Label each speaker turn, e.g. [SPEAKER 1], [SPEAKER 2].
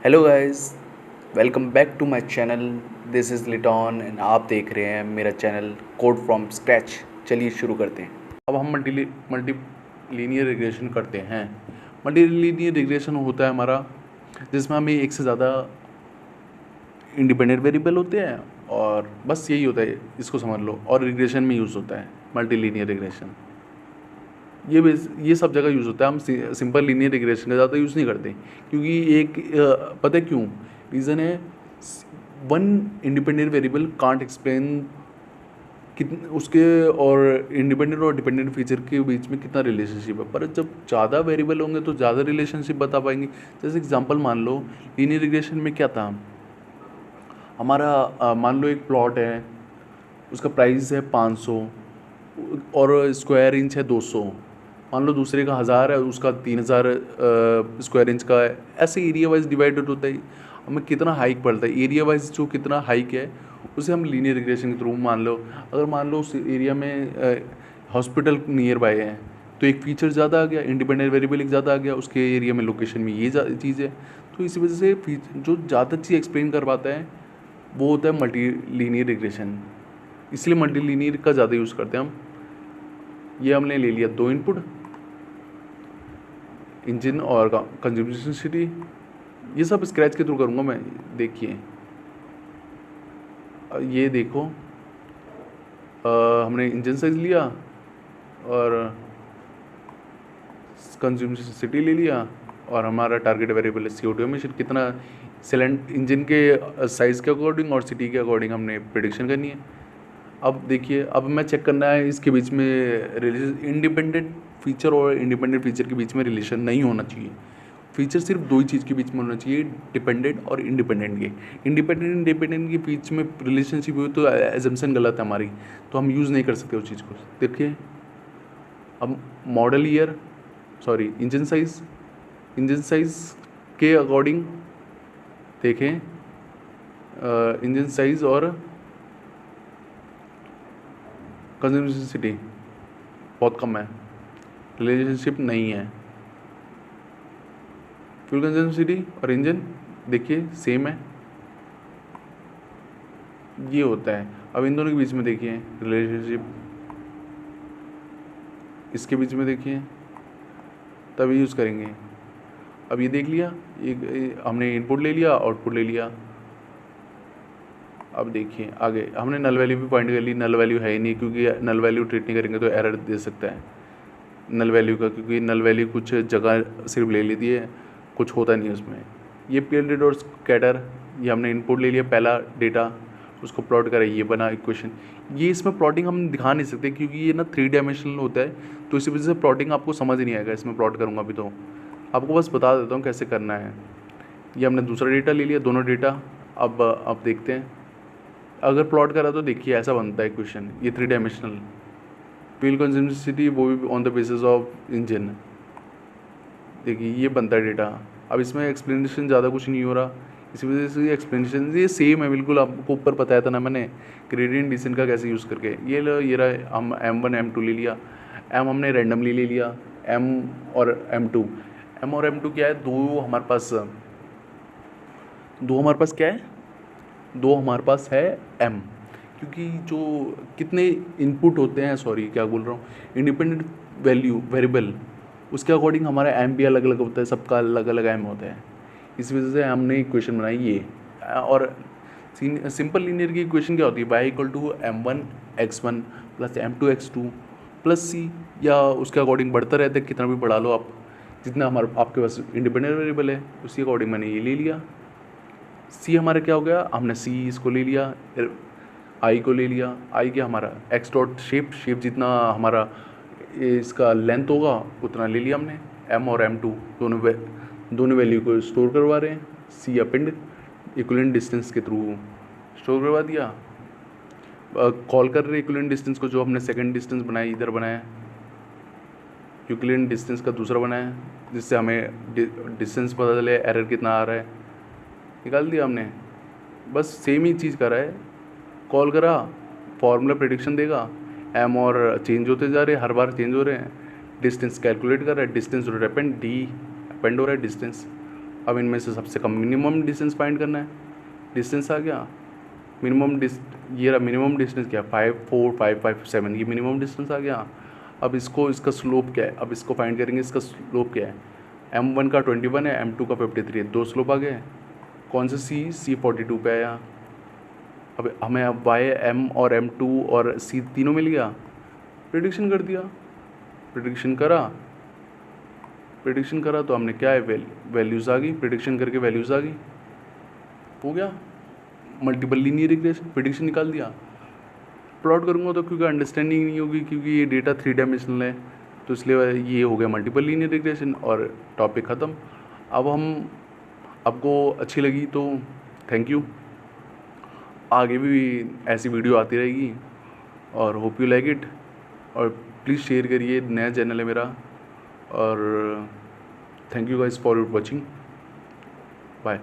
[SPEAKER 1] Hello guys, welcome back to my channel. This is Liton and आप देख रहे हैं मेरा चैनल कोड फ्रॉम स्क्रैच। चलिए शुरू करते हैं। अब हम मल्टी लीनियर रिग्रेशन करते हैं। मल्टी लीनियर रिग्रेशन होता है हमारा जिसमें हमें एक से ज़्यादा इंडिपेंडेंट वेरिएबल होते हैं और बस यही होता है, इसको समझ लो। और रिग्रेशन में यूज़ होता है मल्टी लीनियर रिग्रेशन। ये सब जगह यूज़ होता है। हम सिंपल लीनियर रिग्रेशन का ज़्यादा यूज़ नहीं करते क्योंकि पता है क्यों? रीज़न है, one independent variable can't explain कितने उसके और इंडिपेंडेंट और डिपेंडेंट फीचर के बीच में कितना रिलेशनशिप है। पर जब ज़्यादा वेरिएबल होंगे तो ज़्यादा रिलेशनशिप बता पाएंगे। जैसे एग्जांपल मान लो, लीनियर रिग्रेशन में क्या था हमारा, मान लो एक प्लॉट है, उसका प्राइस है 500 और स्क्वायर इंच है 200। मान लो दूसरे का 1000 है, उसका 3000 स्क्वायर इंच का है। ऐसे एरिया वाइज डिवाइडेड होता है। हमें कितना हाइक पड़ता है, एरिया वाइज जो कितना हाइक है उसे हम लीनियर रिग्रेशन के थ्रू मान लो। अगर मान लो उस एरिया में हॉस्पिटल नियर बाय है तो एक फीचर ज़्यादा आ गया, इंडिपेंडेंट वेरिएबल एक ज़्यादा आ गया उसके एरिया में, लोकेशन में ये चीज़ है। तो इसी वजह से जो ज़्यादा चीज़ एक्सप्लेन कर पाता है वो होता है मल्टी लीनियर रिग्रेशन। इसलिए मल्टी लीनियर का ज़्यादा यूज़ करते हैं हम। ये हमने ले लिया दो इनपुट, इंजन और कंज्यूमेशन सिटी। ये सब स्क्रैच के थ्रू करूँगा मैं। देखिए ये देखो, हमने इंजन साइज लिया और कंज्यूमेशन सिटी ले लिया और हमारा टारगेट वेरिएबल है CO2 एमिशन कितना, सिलेंडर इंजन के साइज़ के अकॉर्डिंग और सिटी के अकॉर्डिंग हमने प्रिडिक्शन करनी है। अब देखिए, अब मैं चेक करना है इसके बीच में रिलेशन, इंडिपेंडेंट फीचर और इंडिपेंडेंट फीचर के बीच में रिलेशन नहीं होना चाहिए। फीचर सिर्फ दो ही चीज़ के बीच में होना चाहिए, डिपेंडेंट और इंडिपेंडेंट के। इंडिपेंडेंट के बीच में रिलेशनशिप हुई तो एजम्पशन गलत है हमारी, तो हम यूज़ नहीं कर सकते उस चीज़ को। देखिए अब model year, sorry engine size के अकॉर्डिंग देखें, इंजन साइज़ और कंज्यूमेशन सिटी बहुत कम है, रिलेशनशिप नहीं है। फ्यूल कंज्यूमेशन सिटी और इंजन देखिए सेम है, ये होता है। अब इन दोनों के बीच में देखिए रिलेशनशिप, इसके बीच में देखिए, तभी यूज़ करेंगे। अब ये देख लिया, हमने इनपुट ले लिया, आउटपुट ले लिया। अब देखिए आगे हमने नल वैल्यू भी पॉइंट कर ली। नल वैल्यू है ही नहीं क्योंकि नल वैल्यू ट्रीट नहीं करेंगे तो एरर दे सकता है नल वैल्यू का, क्योंकि नल वैल्यू कुछ जगह सिर्फ ले लेती है, कुछ होता नहीं उसमें। ये पीएल और स्कैटर, ये हमने इनपुट ले लिया पहला डेटा, उसको प्लॉट करा, ये बना इक्वेशन। ये इसमें प्लॉटिंग हम दिखा नहीं सकते क्योंकि ये ना 3 डायमेंशनल होता है, तो इसी वजह से प्लॉटिंग आपको समझ नहीं आएगा। इसमें प्लॉट करूँगा अभी तो आपको बस बता देता हूँ कैसे करना है। ये हमने दूसरा डेटा ले लिया, दोनों डेटा। अब देखते हैं, अगर प्लॉट करा तो देखिए ऐसा बनता है इक्वेशन, ये 3 डायमेंशनल। फ्यूल कंज्यूमेशन सिटी वो भी on the basis of engine, देखिए ये बनता है डेटा। अब इसमें एक्सप्लेनेशन ज़्यादा कुछ नहीं हो रहा, इसी वजह से एक्सप्लेनेशन ये सेम है बिल्कुल। आपको ऊपर बताया था ना मैंने ग्रेडियंट डिसेंट का कैसे यूज़ करके। ये रहा, हम M1 M2 ले लिया। M हमने रैंडमली ले लिया, M और M2 क्या है, दो हमारे पास क्या है, दो हमारे पास है M, क्योंकि जो कितने इनपुट होते हैं, सॉरी क्या बोल रहा हूँ, इंडिपेंडेंट वेरिएबल, उसके अकॉर्डिंग हमारा M भी अलग अलग होता है, सबका अलग अलग M होता है। इस वजह से हमने इक्वेशन बनाई ये। और सिंपल लीनियर की इक्वेशन क्या होती है, y = M1 x1 + M2 x2 + C, या उसके अकॉर्डिंग बढ़ता रहता है, कितना भी बढ़ा लो आप, जितना आपके पास इंडिपेंडेंट वेरिएबल है उसी अकॉर्डिंग मैंने ये ले लिया। C हमारा क्या हो गया, हमने C इसको ले लिया, I को ले लिया। I क्या हमारा x डॉट शेप जितना हमारा इसका लेंथ होगा उतना ले लिया हमने। M और M2 दोनों वैल्यू को स्टोर करवा रहे हैं, C अपेंड इक्विवेलेंट डिस्टेंस के थ्रू स्टोर करवा दिया। कॉल कर रहे इक्विवेलेंट डिस्टेंस को, जो हमने सेकंड डिस्टेंस बनाया इधर बनाया, इक्विवेलेंट डिस्टेंस का दूसरा बनाया, जिससे हमें डिस्टेंस पता चले एरर कितना आ रहा है, निकाल दिया हमने। बस सेम ही चीज़ करा है, कॉल करा, फॉर्मूला प्रेडिक्शन देगा, M और चेंज होते जा रहे हैं, हर बार चेंज हो रहे हैं। डिस्टेंस कैलकुलेट कर रहा है, डिस्टेंस अपेंड हो रहा है डिस्टेंस, अब इनमें से सबसे कम मिनिमम डिस्टेंस फाइंड करना है। डिस्टेंस आ गया, ये रहा मिनिमम डिस्टेंस क्या, 5 4 5 5 7, ये मिनिमम डिस्टेंस आ गया। अब इसका स्लोप क्या है, अब इसको फाइंड करेंगे, इसका स्लोप क्या है। M1 का 21 है, M2 का 53 है, 2 स्लोप आ गए। कौन से C 42 पे आया। अब हमें अब Y M और M2 और C तीनों मिल गया। प्रिडिक्शन कर दिया, प्रिडिक्शन करा तो हमने क्या है, वैल्यूज़ आ गई, प्रिडिक्शन करके वैल्यूज़ आ गई, हो गया मल्टीपल लीनियर रिग्रेशन, प्रिडिक्शन निकाल दिया। प्लॉट करूँगा तो क्योंकि अंडरस्टैंडिंग नहीं होगी, क्योंकि ये डेटा 3 डायमेंशनल है, तो इसलिए ये हो गया मल्टीपल लीनियर रिग्रेशन और टॉपिक ख़त्म। अब आपको अच्छी लगी तो थैंक यू, आगे भी ऐसी वीडियो आती रहेगी और होप यू लाइक इट। और प्लीज़ शेयर करिए, नया चैनल है मेरा। और thank you guys for watching, bye.